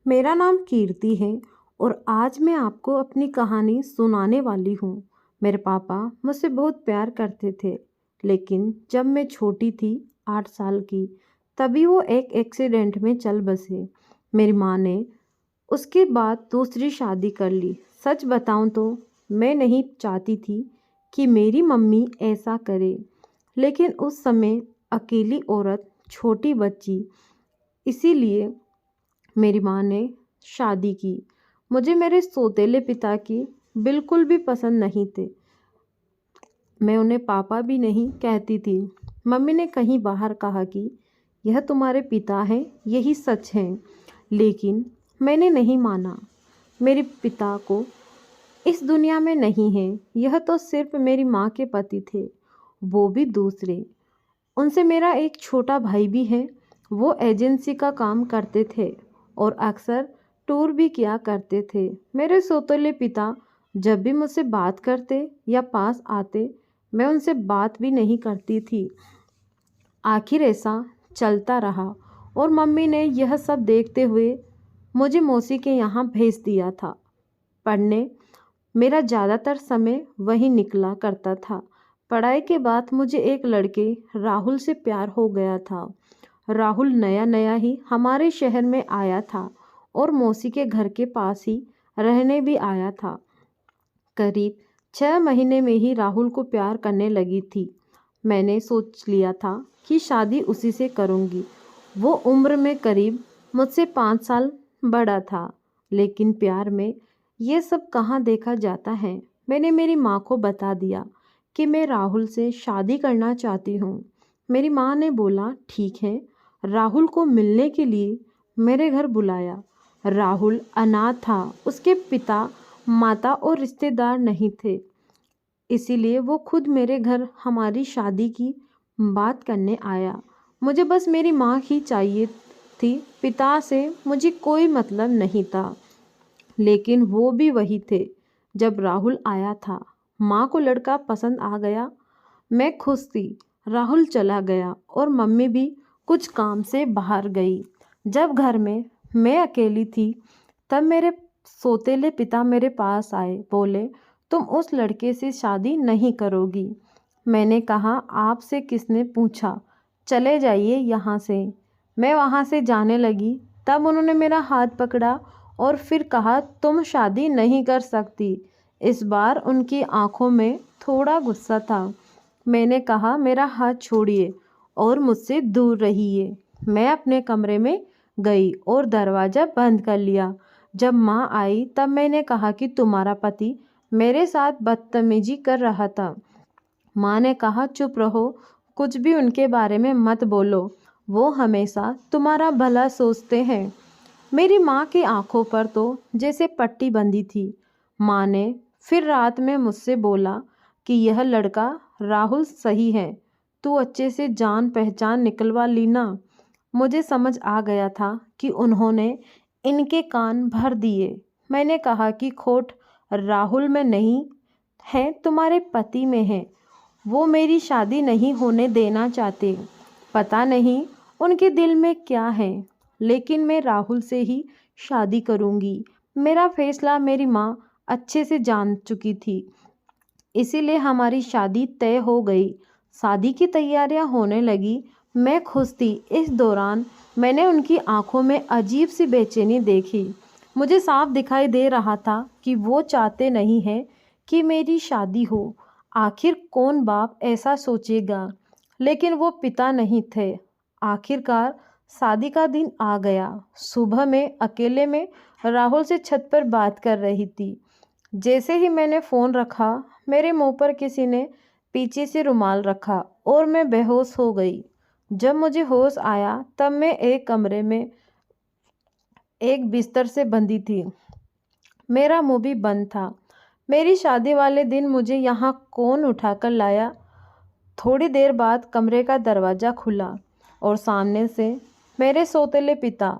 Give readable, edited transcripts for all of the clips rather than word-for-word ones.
मेरा नाम कीर्ति है और आज मैं आपको अपनी कहानी सुनाने वाली हूँ। मेरे पापा मुझसे बहुत प्यार करते थे, लेकिन जब मैं छोटी थी, 8 साल की, तभी वो एक एक्सीडेंट में चल बसे। मेरी माँ ने उसके बाद दूसरी शादी कर ली। सच बताऊँ तो मैं नहीं चाहती थी कि मेरी मम्मी ऐसा करे, लेकिन उस समय अकेली औरत, छोटी बच्ची, इसीलिए मेरी माँ ने शादी की। मुझे मेरे सौतेले पिता की बिल्कुल भी पसंद नहीं थे। मैं उन्हें पापा भी नहीं कहती थी। मम्मी ने कहीं बाहर कहा कि यह तुम्हारे पिता हैं, यही सच है, लेकिन मैंने नहीं माना। मेरे पिता को इस दुनिया में नहीं है। यह तो सिर्फ मेरी माँ के पति थे, वो भी दूसरे। उनसे मेरा एक छोटा भाई भी है। वो एजेंसी का काम करते थे और अक्सर टूर भी किया करते थे। मेरे सौतेले पिता जब भी मुझसे बात करते या पास आते, मैं उनसे बात भी नहीं करती थी। आखिर ऐसा चलता रहा और मम्मी ने यह सब देखते हुए मुझे मौसी के यहाँ भेज दिया था पढ़ने। मेरा ज़्यादातर समय वहीं निकला करता था। पढ़ाई के बाद मुझे एक लड़के राहुल से प्यार हो गया था। राहुल नया नया ही हमारे शहर में आया था और मौसी के घर के पास ही रहने भी आया था। करीब 6 महीने में ही राहुल को प्यार करने लगी थी। मैंने सोच लिया था कि शादी उसी से करूँगी। वो उम्र में करीब मुझसे 5 साल बड़ा था, लेकिन प्यार में ये सब कहाँ देखा जाता है। मैंने मेरी माँ को बता दिया कि मैं राहुल से शादी करना चाहती हूँ। मेरी माँ ने बोला ठीक है। राहुल को मिलने के लिए मेरे घर बुलाया। राहुल अनाथ था, उसके पिता, माता और रिश्तेदार नहीं थे, इसीलिए वो खुद मेरे घर हमारी शादी की बात करने आया। मुझे बस मेरी माँ ही चाहिए थी, पिता से मुझे कोई मतलब नहीं था। लेकिन वो भी वही थे। जब राहुल आया था, माँ को लड़का पसंद आ गया। मैं खुश थी। राहुल चला गया और मम्मी भी कुछ काम से बाहर गई। जब घर में मैं अकेली थी, तब मेरे सौतेले पिता मेरे पास आए। बोले तुम उस लड़के से शादी नहीं करोगी। मैंने कहा आपसे किसने पूछा, चले जाइए यहाँ से। मैं वहाँ से जाने लगी, तब उन्होंने मेरा हाथ पकड़ा और फिर कहा तुम शादी नहीं कर सकती। इस बार उनकी आंखों में थोड़ा गुस्सा था। मैंने कहा मेरा हाथ छोड़िए और मुझसे दूर रहिए। मैं अपने कमरे में गई और दरवाज़ा बंद कर लिया। जब माँ आई तब मैंने कहा कि तुम्हारा पति मेरे साथ बदतमीजी कर रहा था। माँ ने कहा चुप रहो, कुछ भी उनके बारे में मत बोलो, वो हमेशा तुम्हारा भला सोचते हैं। मेरी माँ की आंखों पर तो जैसे पट्टी बंधी थी। माँ ने फिर रात में मुझसे बोला कि यह लड़का राहुल सही है, तू अच्छे से जान पहचान निकलवा लीना। मुझे समझ आ गया था कि उन्होंने इनके कान भर दिए। मैंने कहा कि खोट राहुल में नहीं है, तुम्हारे पति में है। वो मेरी शादी नहीं होने देना चाहते। पता नहीं उनके दिल में क्या है, लेकिन मैं राहुल से ही शादी करूंगी। मेरा फैसला मेरी माँ अच्छे से जान चुकी थी, इसीलिए हमारी शादी तय हो गई। शादी की तैयारियां होने लगी। मैं खुश थी। इस दौरान मैंने उनकी आंखों में अजीब सी बेचैनी देखी। मुझे साफ दिखाई दे रहा था कि वो चाहते नहीं हैं कि मेरी शादी हो। आखिर कौन बाप ऐसा सोचेगा, लेकिन वो पिता नहीं थे। आखिरकार शादी का दिन आ गया। सुबह में अकेले में राहुल से छत पर बात कर रही थी। जैसे ही मैंने फ़ोन रखा, मेरे मुंह पर किसी ने पीछे से रुमाल रखा और मैं बेहोश हो गई। जब मुझे होश आया तब मैं एक कमरे में एक बिस्तर से बंधी थी। मेरा मुंह भी बंद था। मेरी शादी वाले दिन मुझे यहाँ कौन उठाकर लाया? थोड़ी देर बाद कमरे का दरवाज़ा खुला और सामने से मेरे सौतेले पिता।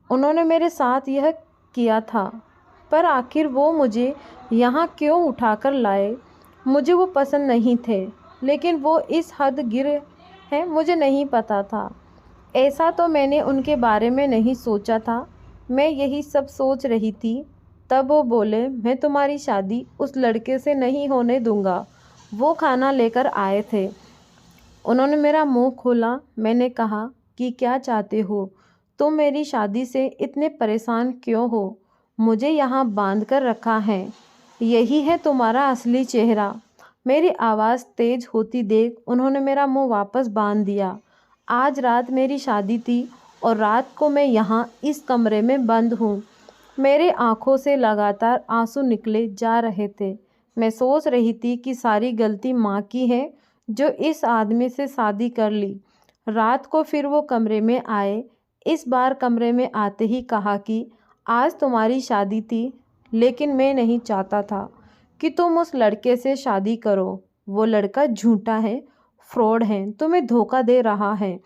उन्होंने मेरे साथ यह किया था, पर आखिर वो मुझे यहाँ क्यों उठाकर लाए? मुझे वो पसंद नहीं थे, लेकिन वो इस हद गिर हैं मुझे नहीं पता था। ऐसा तो मैंने उनके बारे में नहीं सोचा था। मैं यही सब सोच रही थी, तब वो बोले, मैं तुम्हारी शादी उस लड़के से नहीं होने दूंगा। वो खाना लेकर आए थे। उन्होंने मेरा मुंह खोला। मैंने कहा कि क्या चाहते हो? तुम मेरी शादी से इतने परेशान क्यों हो? मुझे यहाँ बांध कर रखा है। यही है तुम्हारा असली चेहरा। मेरी आवाज़ तेज होती देख उन्होंने मेरा मुंह वापस बांध दिया। आज रात मेरी शादी थी और रात को मैं यहाँ इस कमरे में बंद हूँ। मेरे आंखों से लगातार आंसू निकले जा रहे थे। मैं सोच रही थी कि सारी गलती माँ की है जो इस आदमी से शादी कर ली। रात को फिर वो कमरे में आए। इस बार कमरे में आते ही कहा कि आज तुम्हारी शादी थी, लेकिन मैं नहीं चाहता था कि तुम उस लड़के से शादी करो। वो लड़का झूठा है, फ्रॉड है, तुम्हें धोखा दे रहा है।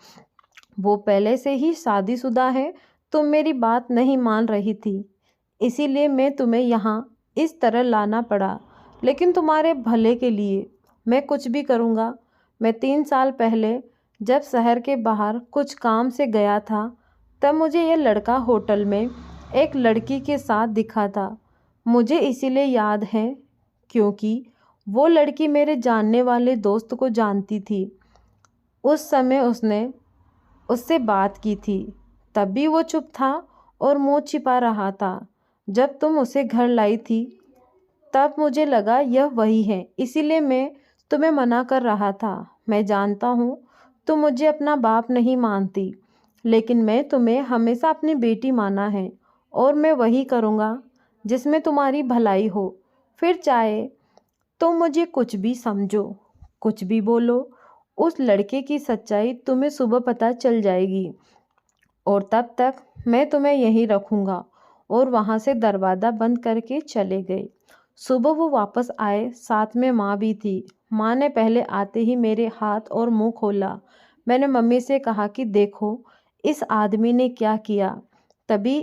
वो पहले से ही शादीशुदा है। तुम मेरी बात नहीं मान रही थी, इसीलिए मैं तुम्हें यहाँ इस तरह लाना पड़ा। लेकिन तुम्हारे भले के लिए मैं कुछ भी करूँगा। मैं 3 साल पहले जब शहर के बाहर कुछ काम से गया था, तब मुझे यह लड़का होटल में एक लड़की के साथ दिखा था। मुझे इसीलिए याद है क्योंकि वो लड़की मेरे जानने वाले दोस्त को जानती थी। उस समय उसने उससे बात की थी, तब भी वो चुप था और मुंह छिपा रहा था। जब तुम उसे घर लाई थी, तब मुझे लगा यह वही है, इसीलिए मैं तुम्हें मना कर रहा था। मैं जानता हूँ तुम मुझे अपना बाप नहीं मानती, लेकिन मैं तुम्हें हमेशा अपनी बेटी माना है और मैं वही करूँगा जिसमें तुम्हारी भलाई हो। फिर चाहे तुम मुझे कुछ भी समझो, कुछ भी बोलो, उस लड़के की सच्चाई तुम्हें सुबह पता चल जाएगी और तब तक मैं तुम्हें यहीं रखूँगा। और वहाँ से दरवाज़ा बंद करके चले गए। सुबह वो वापस आए, साथ में माँ भी थी। माँ ने पहले आते ही मेरे हाथ और मुंह खोला। मैंने मम्मी से कहा कि देखो इस आदमी ने क्या किया। तभी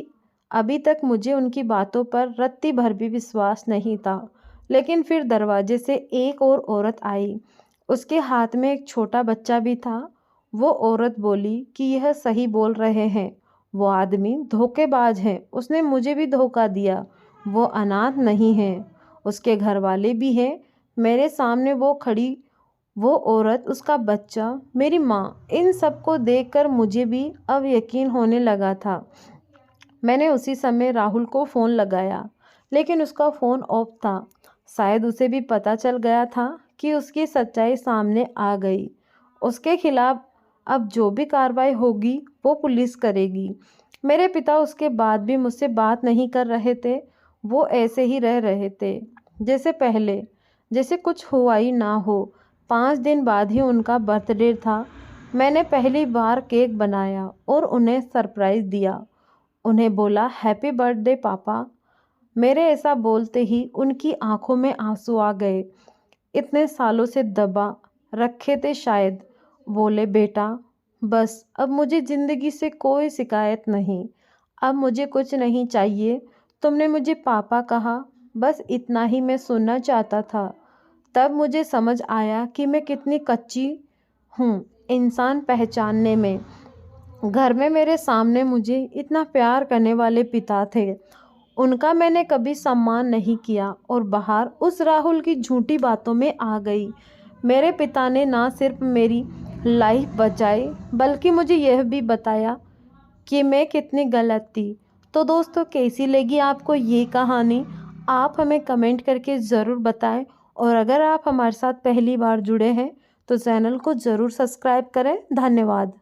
अभी तक मुझे उनकी बातों पर रत्ती भर भी विश्वास नहीं था। लेकिन फिर दरवाजे से एक और औरत आई। उसके हाथ में एक छोटा बच्चा भी था। वो औरत बोली कि यह सही बोल रहे हैं, वो आदमी धोखेबाज है, उसने मुझे भी धोखा दिया। वो अनाथ नहीं है, उसके घर वाले भी हैं। मेरे सामने वो खड़ी वो औरत, उसका बच्चा, मेरी माँ, इन सबको देखकर मुझे भी अब यकीन होने लगा था। मैंने उसी समय राहुल को फ़ोन लगाया, लेकिन उसका फ़ोन ऑफ था। शायद उसे भी पता चल गया था कि उसकी सच्चाई सामने आ गई। उसके खिलाफ अब जो भी कार्रवाई होगी वो पुलिस करेगी। मेरे पिता उसके बाद भी मुझसे बात नहीं कर रहे थे। वो ऐसे ही रह रहे थे जैसे पहले, जैसे कुछ हुआ ही ना हो। 5 दिन बाद ही उनका बर्थडे था। मैंने पहली बार केक बनाया और उन्हें सरप्राइज़ दिया। उन्हें बोला, हैप्पी बर्थडे पापा। मेरे ऐसा बोलते ही उनकी आंखों में आंसू आ गए। इतने सालों से दबा रखे थे शायद। बोले, बेटा बस अब मुझे ज़िंदगी से कोई शिकायत नहीं, अब मुझे कुछ नहीं चाहिए। तुमने मुझे पापा कहा, बस इतना ही मैं सुनना चाहता था। तब मुझे समझ आया कि मैं कितनी कच्ची हूँ इंसान पहचानने में। घर में मेरे सामने मुझे इतना प्यार करने वाले पिता थे, उनका मैंने कभी सम्मान नहीं किया और बाहर उस राहुल की झूठी बातों में आ गई। मेरे पिता ने ना सिर्फ मेरी लाइफ बचाई, बल्कि मुझे यह भी बताया कि मैं कितनी गलत थी। तो दोस्तों, कैसी लगी आपको ये कहानी? आप हमें कमेंट करके ज़रूर बताएं। और अगर आप हमारे साथ पहली बार जुड़े हैं तो चैनल को ज़रूर सब्सक्राइब करें। धन्यवाद।